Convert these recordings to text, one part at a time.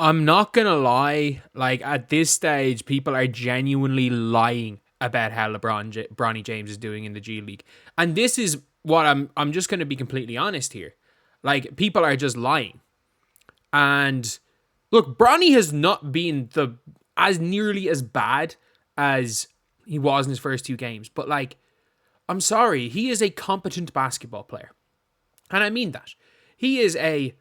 I'm not gonna lie. Like at this stage, people are genuinely lying about how Bronny James is doing in the G League, and this is what I'm just gonna be completely honest here. Like people are just lying, and look, Bronny has not been as nearly as bad as he was in his first two games, but like I'm sorry, he is a competent basketball player, and I mean that. He is a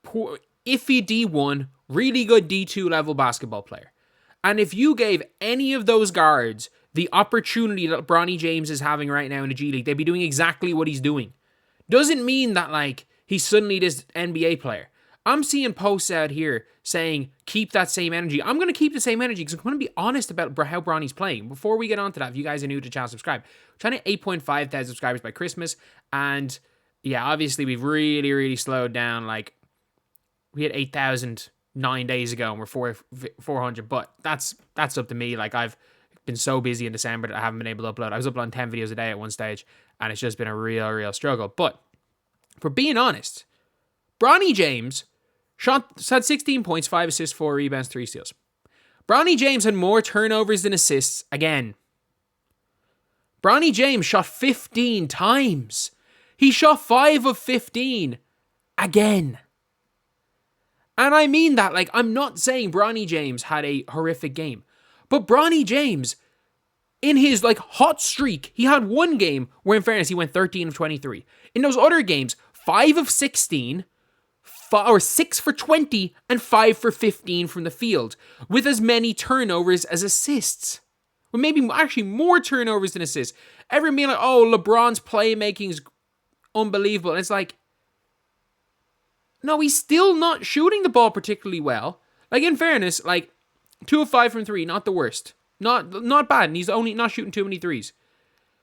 poor, iffy D1, really good D2 level basketball player. And if you gave any of those guards the opportunity that Bronny James is having right now in the G League, they'd be doing exactly what he's doing. Doesn't mean that, like, he's suddenly this NBA player. I'm seeing posts out here saying, keep that same energy. I'm going to keep the same energy because I'm going to be honest about how Bronny's playing. Before we get on to that, if you guys are new to the channel, subscribe. We're trying to 8.5 thousand subscribers by Christmas. And yeah, obviously we've really, really slowed down. Like, we had 8,000 9 days ago and we're 400, but that's up to me. Like, I've been so busy in December that I haven't been able to upload. I was uploading 10 videos a day at one stage, and it's just been a real struggle. But for being honest, Bronny James had 16 points, 5 assists, 4 rebounds, 3 steals. Bronny James had more turnovers than assists again. Bronny James shot 15 times. He shot 5 of 15 again. And I mean that, like, I'm not saying Bronny James had a horrific game. But Bronny James, in his, like, hot streak, he had one game where, in fairness, he went 13 of 23. In those other games, 5 of 16, 6 for 20, and 5 for 15 from the field, with as many turnovers as assists. Well, maybe actually more turnovers than assists. Everyone being like, oh, LeBron's playmaking is unbelievable. And it's like, no, he's still not shooting the ball particularly well. Like, in fairness, like, 2 of 5 from 3, not the worst. Not bad, and he's only not shooting too many threes.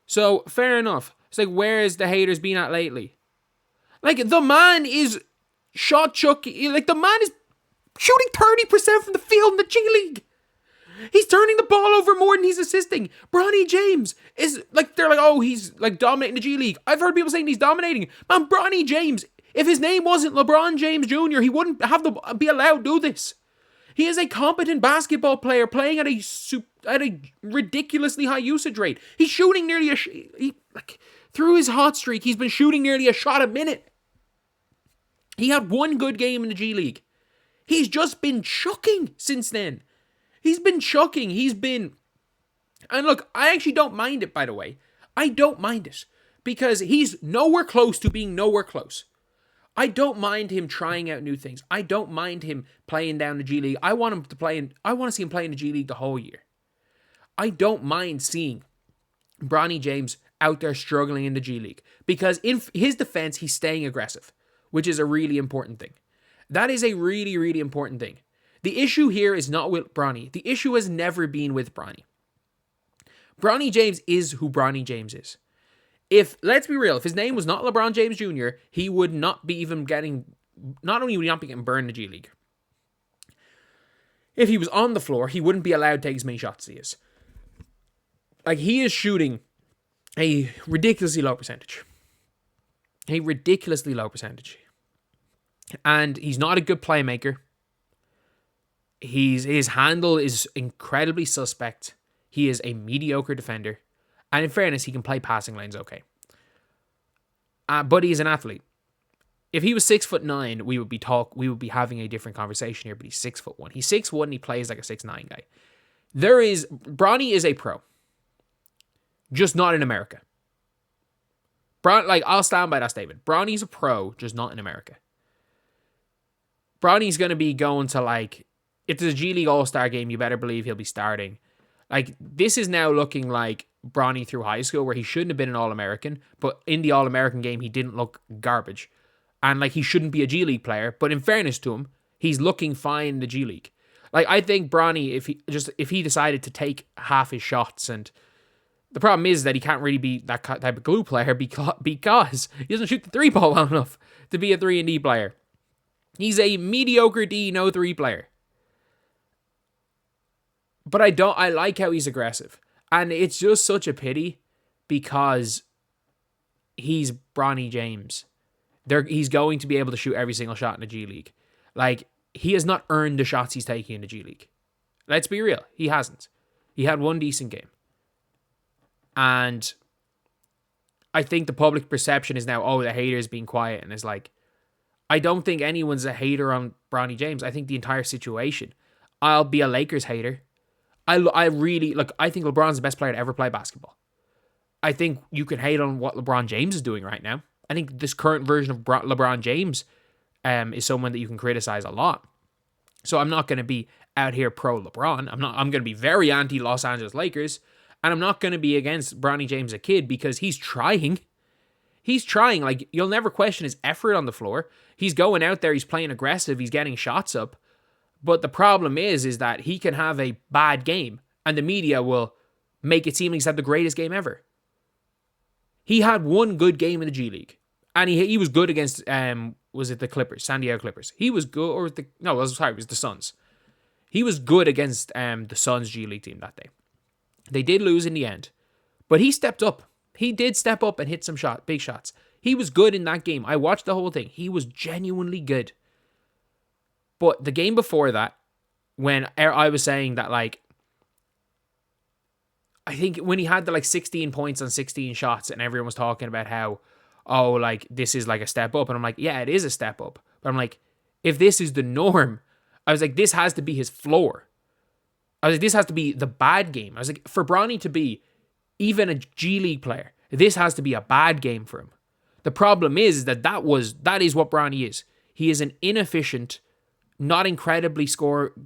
So, fair enough. It's like, where is the haters been at lately? Like, the man is shot chucking. Like, the man is shooting 30% from the field in the G League. He's turning the ball over more than he's assisting. Bronny James is, like, they're like, oh, he's, like, dominating the G League. I've heard people saying he's dominating. Man, Bronny James, if his name wasn't LeBron James Jr., he wouldn't have to be allowed to do this. He is a competent basketball player playing at a ridiculously high usage rate. He's shooting nearly through his hot streak, he's been shooting nearly a shot a minute. He had one good game in the G League. He's just been chucking since then. He's been chucking. And look, I actually don't mind it, by the way. I don't mind it because he's nowhere close to being nowhere close. I don't mind him trying out new things. I don't mind him playing down the G League. I want to see him play in the G League the whole year. I don't mind seeing Bronny James out there struggling in the G League because in his defense, he's staying aggressive, which is a really important thing. That is a really, really important thing. The issue here is not with Bronny. The issue has never been with Bronny. Bronny James is who Bronny James is. Let's be real, if his name was not LeBron James Jr., he would not be even not only would he not be getting burned in the G League, if he was on the floor, he wouldn't be allowed to take as many shots as he is. Like, he is shooting a ridiculously low percentage. And he's not a good playmaker. His handle is incredibly suspect. He is a mediocre defender. And in fairness, he can play passing lanes okay. But he's an athlete. If he was 6'9", we would be having a different conversation here, but he's 6'1". He's 6'1", and he plays like a 6'9" guy. Bronny is a pro. Just not in America. I'll stand by that statement. Bronny's a pro, just not in America. Bronny's going to be going to, like, if there's a G League All-Star game, you better believe he'll be starting. Like, this is now looking like Bronny through high school, where he shouldn't have been an All-American, but in the All-American game, he didn't look garbage. And, like, he shouldn't be a G League player, but in fairness to him, he's looking fine in the G League. Like, I think Bronny, if he decided to take half his shots, and the problem is that he can't really be that type of glue player because he doesn't shoot the 3-ball well enough to be a 3-and-D player. He's a mediocre D, no 3 player. But I like how he's aggressive. And it's just such a pity because he's Bronny James. He's going to be able to shoot every single shot in the G League. Like, he has not earned the shots he's taking in the G League. Let's be real. He hasn't. He had one decent game. And I think the public perception is now, oh, the haters being quiet. And it's like, I don't think anyone's a hater on Bronny James. I think the entire situation. I'll be a Lakers hater. I really, look, I think LeBron's the best player to ever play basketball. I think you can hate on what LeBron James is doing right now. I think this current version of LeBron James is someone that you can criticize a lot. So I'm not going to be out here pro LeBron. I'm going to be very anti Los Angeles Lakers. And I'm not going to be against Bronny James a kid because he's trying. He's trying. Like, you'll never question his effort on the floor. He's going out there. He's playing aggressive. He's getting shots up. But the problem is that he can have a bad game and the media will make it seem like he's had the greatest game ever. He had one good game in the G League. And he was good against, was it the Clippers? San Diego Clippers. He was good, or it was the Suns. He was good against the Suns G League team that day. They did lose in the end. But he stepped up. He did step up and hit some big shots. He was good in that game. I watched the whole thing. He was genuinely good. But the game before that, when I was saying that, like, I think when he had the 16 points on 16 shots and everyone was talking about how, oh, like, this is like a step up. And I'm like, yeah, it is a step up. But I'm like, if this is the norm, I was like, this has to be his floor. I was like, this has to be the bad game. I was like, for Bronny to be even a G League player, this has to be a bad game for him. The problem is that is what Bronny is. He is an inefficient, not incredibly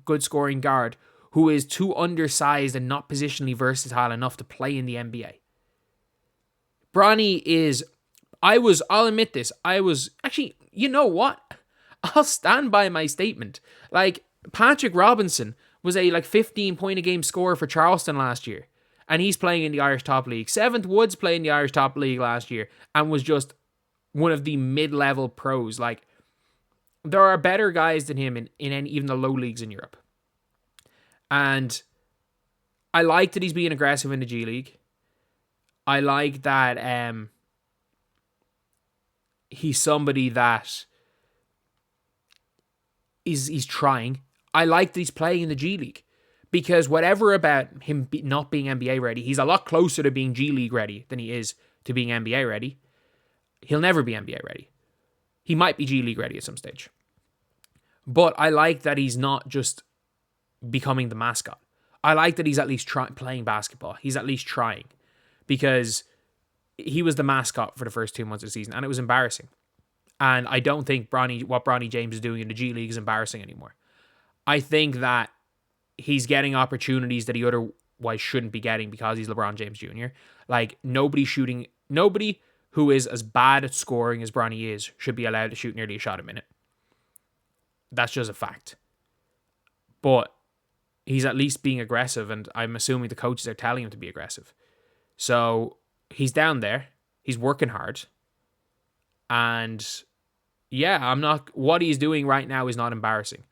good scoring guard who is too undersized and not positionally versatile enough to play in the NBA. Bronny is, I'll admit this, actually, you know what? I'll stand by my statement. Like, Patrick Robinson was a 15 point a game scorer for Charleston last year. And he's playing in the Irish Top League. Seventh Woods played in the Irish Top League last year and was just one of the mid-level pros. Like, there are better guys than him in even the low leagues in Europe. And I like that he's being aggressive in the G League. I like that he's somebody that he's trying. I like that he's playing in the G League. Because whatever about him not being NBA ready, he's a lot closer to being G League ready than he is to being NBA ready. He'll never be NBA ready. He might be G League ready at some stage. But I like that he's not just becoming the mascot. I like that he's at least playing basketball. He's at least trying. Because he was the mascot for the first 2 months of the season, and it was embarrassing. And I don't think what Bronny James is doing in the G League is embarrassing anymore. I think that he's getting opportunities that he otherwise shouldn't be getting because he's LeBron James Jr. Like, nobody who is as bad at scoring as Bronny is should be allowed to shoot nearly a shot a minute. That's just a fact. But he's at least being aggressive, and I'm assuming the coaches are telling him to be aggressive. So he's down there. He's working hard. And yeah, what he's doing right now is not embarrassing.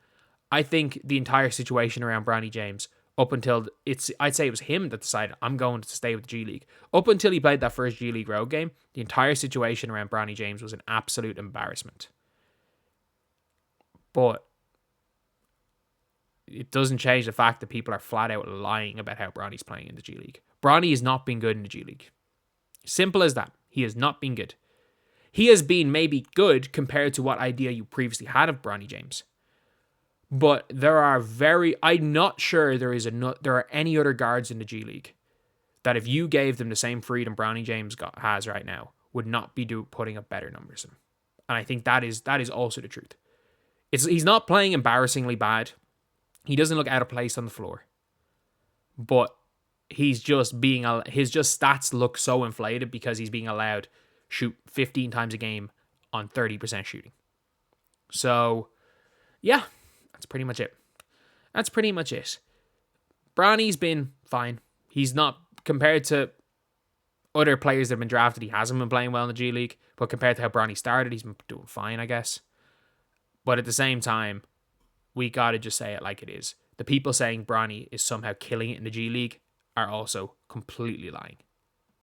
I think the entire situation around Bronny James, up until I'd say it was him that decided, I'm going to stay with the G League. Up until he played that first G League road game, the entire situation around Bronny James was an absolute embarrassment. But it doesn't change the fact that people are flat out lying about how Bronny's playing in the G League. Bronny has not been good in the G League. Simple as that. He has not been good. He has been maybe good compared to what idea you previously had of Bronny James. But I'm not sure there are any other guards in the G League that if you gave them the same freedom Bronny James has right now, would not be putting up better numbers than him. And I think that is also the truth. He's not playing embarrassingly bad. He doesn't look out of place on the floor. But his stats look so inflated because he's being allowed shoot 15 times a game on 30% shooting. So, yeah. That's pretty much it. Bronny's been fine. He's not, compared to other players that have been drafted, he hasn't been playing well in the G League. But compared to how Bronny started, he's been doing fine, I guess. But at the same time, we got to just say it like it is. The people saying Bronny is somehow killing it in the G League are also completely lying.